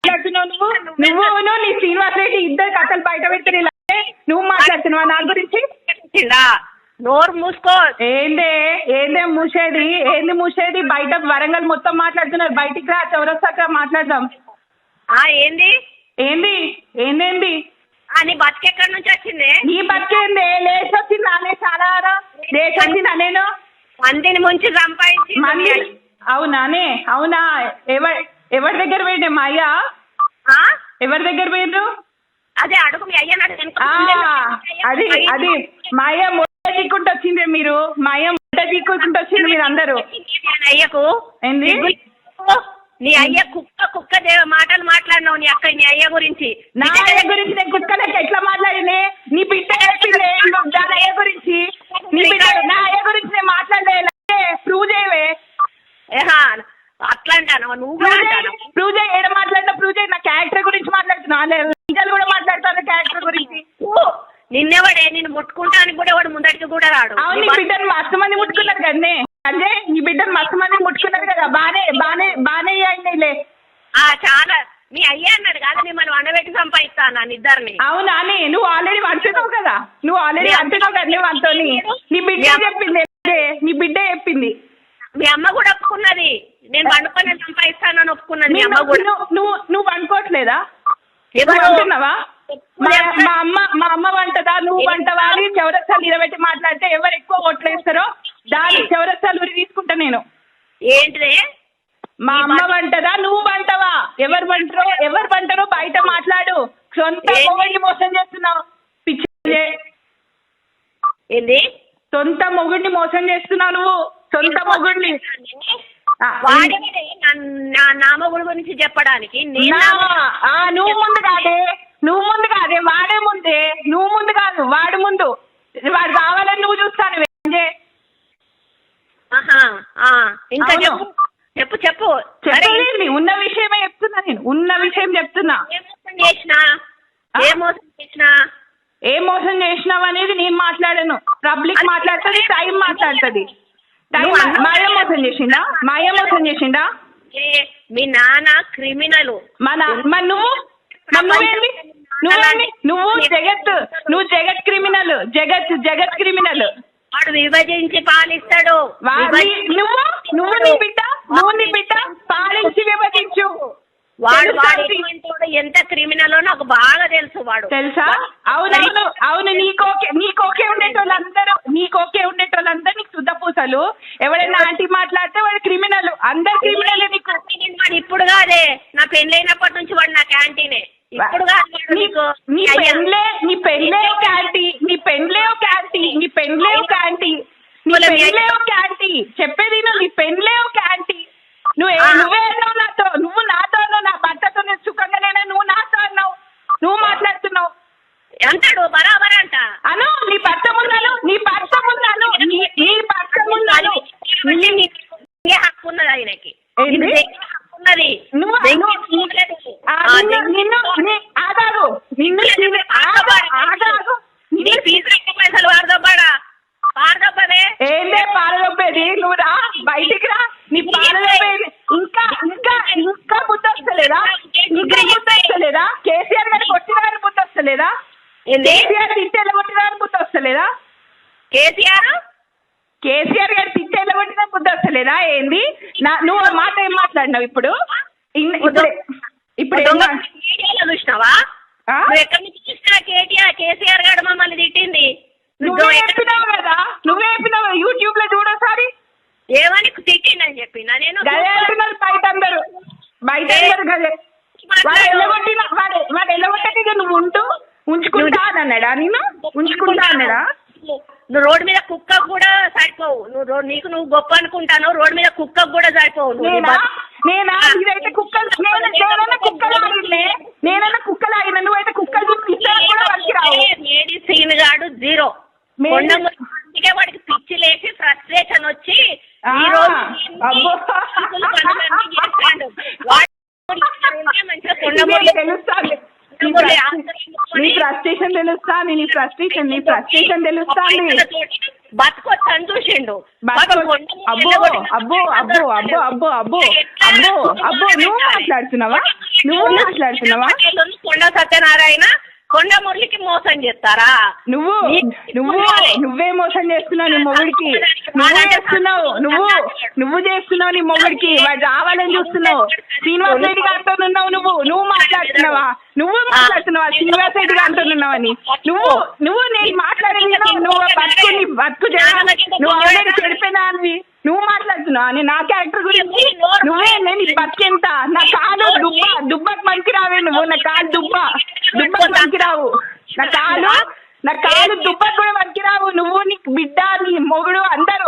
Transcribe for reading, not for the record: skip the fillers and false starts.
మాట్లాడుతున్నావు నువ్వు నీ శ్రీనివాస్ రెడ్డి ఇద్దరు కథలు బయట పెడుతున్నా నువ్వు మాట్లాడుతున్నావా నా గురించి? నోరు మూసుకో. ఏందే మూసేది బయట వరంగల్ మొత్తం మాట్లాడుతున్నారు. బయటికి రా, చౌరస్తాక మాట్లాడదాం. ఏంది నీ బతికెక్కడి నుంచి వచ్చింది? నీ బతికేంది? లేచి వచ్చిందా? చాలా లేచి వచ్చిందా? నేను మందిని ముంచి సంపాదించి. అవునా? ఎవరి దగ్గర పోయిండే మా అయ్య? ఎవరి దగ్గర పోయిండ్రు? అదే అడుగు మీ అయ్య. అది మా అయ్య మొట్ట దిక్కుంటూ వచ్చింది. మీరు మా అయ్య మొట్ట దిక్కుంటూ వచ్చింది మీరు అందరూ. అయ్యకు ఏంది? నీ అయ్య కుక్క మాటలు మాట్లాడినావు నీ అక్క నీ అయ్య గురించి. నా అయ్య గురించి నేను కుక్కలకి ఎట్లా మాట్లాడినే? నీ బిడ్డ చెప్పింది దాని అయ్య గురించి. నీ బిడ్డ నా అయ్య గురించి నేను మాట్లాడలే. ప్రూవ్ చేయవే. అట్లా అంటాను నువ్వు ప్రూవ్ చేయి. ఏడ మాట్లాడినా ప్రూవ్ చేయి. నా క్యారెక్టర్ గురించి మాట్లాడుతున్నా. నిజాలు కూడా మాట్లాడతాను క్యారెక్టర్ గురించి. నిన్నెవడే నేను ముట్టుకుంటానికి కూడా వాడు ముందడికి కూడా రాడు. అవును, నీ బిడ్డను మస్తు మంది ముట్టుకున్నారు కదనే. అంటే నీ బిడ్డను మస్తు మంది ముట్టుకున్నారు కదా. బానే అయినాయిలే. చాలా మీ అయ్యా అన్నాడు కదా మిమ్మల్ని వండబెట్టి సంపాదిస్తాను ఇద్దరిని. అవునా? నువ్వు ఆల్రెడీ అంటున్నావు కదా. నువ్వు అంతో నీ బిడ్డ చెప్పింది. నీ బిడ్డ చెప్పింది. మీ అమ్మ కూడా ఒప్పుకున్నది. నేను వండుకొని సంపాదిస్తానని ఒప్పుకున్నది మీ అమ్మ కూడా. నువ్వు అనుకోవట్లేదా? అంటున్నావా? మా అమ్మ వంటదా నువ్వు వంటవా అని చౌరస్తాలు నిలబెట్టి మాట్లాడితే ఎవరు ఎక్కువ ఓట్లు వేస్తారో దాని చౌరస్తాలు ఉరి తీసుకుంటా నేను. ఏంటిదే? మా అమ్మ వంటదా నువ్వు వంటవా? ఎవరు వంటరో బయట మాట్లాడు. సొంత మొగుడిని మోసం చేస్తున్నావు. పిచ్చి ఏంది? సొంత మొగుడిని మోసం చేస్తున్నావు నువ్వు. సొంత మొగుడిని నా మొగుడు గురించి చెప్పడానికి నువ్వు ముందు కాదే వాడే ముందే. నువ్వు ముందు కాదు వాడు ముందు. వాడు కావాలని నువ్వు చూస్తాను. ఇంకా చెప్పు. ఉన్న విషయమే చెప్తున్నా నేను. ఉన్న విషయం చెప్తున్నా. ఏం మోసం చేసినావు అనేది నేను మాట్లాడాను. పబ్లిక్ మాట్లాడుతుంది, టైం మాట్లాడుతుంది. మాయ మోసం చేసిండా? మీ నాన్న క్రిమినల్. నువ్వు జగత్ క్రిమినల్. జగత్ క్రిమినల్. వాడు విభజించి పాలిస్తాడు. నువ్వు నీ బిడ్డ పాలించి విభజించు. వాడు ఎంత క్రిమినల్ నాకు బాగా తెలుసా? అవును. నీకోకే ఉండేటోళ్ళందరూ నీకు శుద్ధ పూసలు. ఎవరైనా ఆంటీ మాట్లాడితే వాడు క్రిమినల్. అందరు క్రిమినల్. నీకు వాడు ఇప్పుడు కాదే, నా పెళ్ళైనప్పటి నుంచి వాడు నా క్యాంటీనే. ఇప్పుడు నీ పెళ్ళే క్యాంటీ చెప్పేది. నీ పెళ్ళే క్యాంటీ. నువ్వే అన్నావు నాతో. నువ్వు నాతో అన్నావు. నా భర్తతో నేను సుఖంగా లేనా? నువ్వు నాతో అన్నావు. నువ్వు మాట్లాడుతున్నావు అంటాడు బరాబర్ అంట. అను నీ భర్త ముందాను. హక్కు ఉన్నది ఆయనకి. పైసలు పారదొబ్బదే. ఏందే పారదొబ్బేది? నువ్వు రా, బయటికి రా. నీ పారదొబ్బేది ఇంకా బుద్ధి వస్తలేదా? కేసీఆర్ గారికి కొట్టిన గారి బుద్ధి వస్తలేదా? కేసీఆర్ తిట్టేళ్ళ కొట్టిన గారి బుద్ధి వస్తలేదా? కేసీఆర్ గారి తిట్టేళ్ళ కొట్టిన బుద్ధి వస్తలేదా? ఏంది? నువ్వు మాట ఏం మాట్లాడినావు ఇప్పుడు? చూసినావా? ఎక్కడి నుంచి చూసినా కేసీఆర్ గారు మమ్మల్ని తిట్టింది. నువ్వే చెప్పినావు యూట్యూబ్ లో చూడోసారి. ఏమని తిట్టిందని చెప్పినా నేను. గదే అంటున్నారు బయట అందరు గదే. వాడు ఎల్లగొట్టేది నువ్వు ఉంచుకుంటా అన్నాడా? నేను ఉంచుకుంటా అన్నాడా? నువ్వు రోడ్డు మీద కుక్క కూడా సరిపోవు. నువ్వు గొప్ప అనుకుంటాను. రోడ్డు మీద కుక్క కూడా సరిపోవు. నేనైతే కుక్కలాగిన నువ్వైతే కుక్కలు లేడీ సీన్ గాడు జీరో. అందుకే వాడికి పిచ్చి లేచి ఫ్రస్ట్రేషన్ వచ్చి ఈ రోజు నీ ఫ్రస్ట్రేషన్ తెలుస్తాంది. బతుకొచ్చు అని చూసిండు. నువ్వు మాట్లాడుతున్నావా కొండ సత్యనారాయణ కొండ మురళికి మోసం చేస్తారా? నువ్వే మోసం చేస్తున్నావు నీ మొగుడికి. నువ్వు చేస్తున్నావు నీ మొగుడికి. వాడు రావాలని చూస్తున్నావు. శ్రీనివాస్ రెడ్డి గారితో ఉన్నావు. నువ్వు మాట్లాడుతున్నావా శ్రీనివాస్ రెడ్డి గారితో ఉన్నావని. నువ్వు నేను మాట్లాడేది నువ్వు బతుకు నువ్వు ఆల్రెడీ చెడిపోయినావి. నువ్వు మాట్లాడుతున్నావా నేను నా క్యారెక్టర్ గురించి? నువ్వే నేను బతికెంత నా కాలు దుబ్బకు మంచి రావే నువ్వు. నా కాలు దుబ్బకు మంచి రావు. నా కాలు దుబ్బకు కూడా మంచి రావు. నువ్వు నీ బిడ్డ నీ మొగుడు అందరూ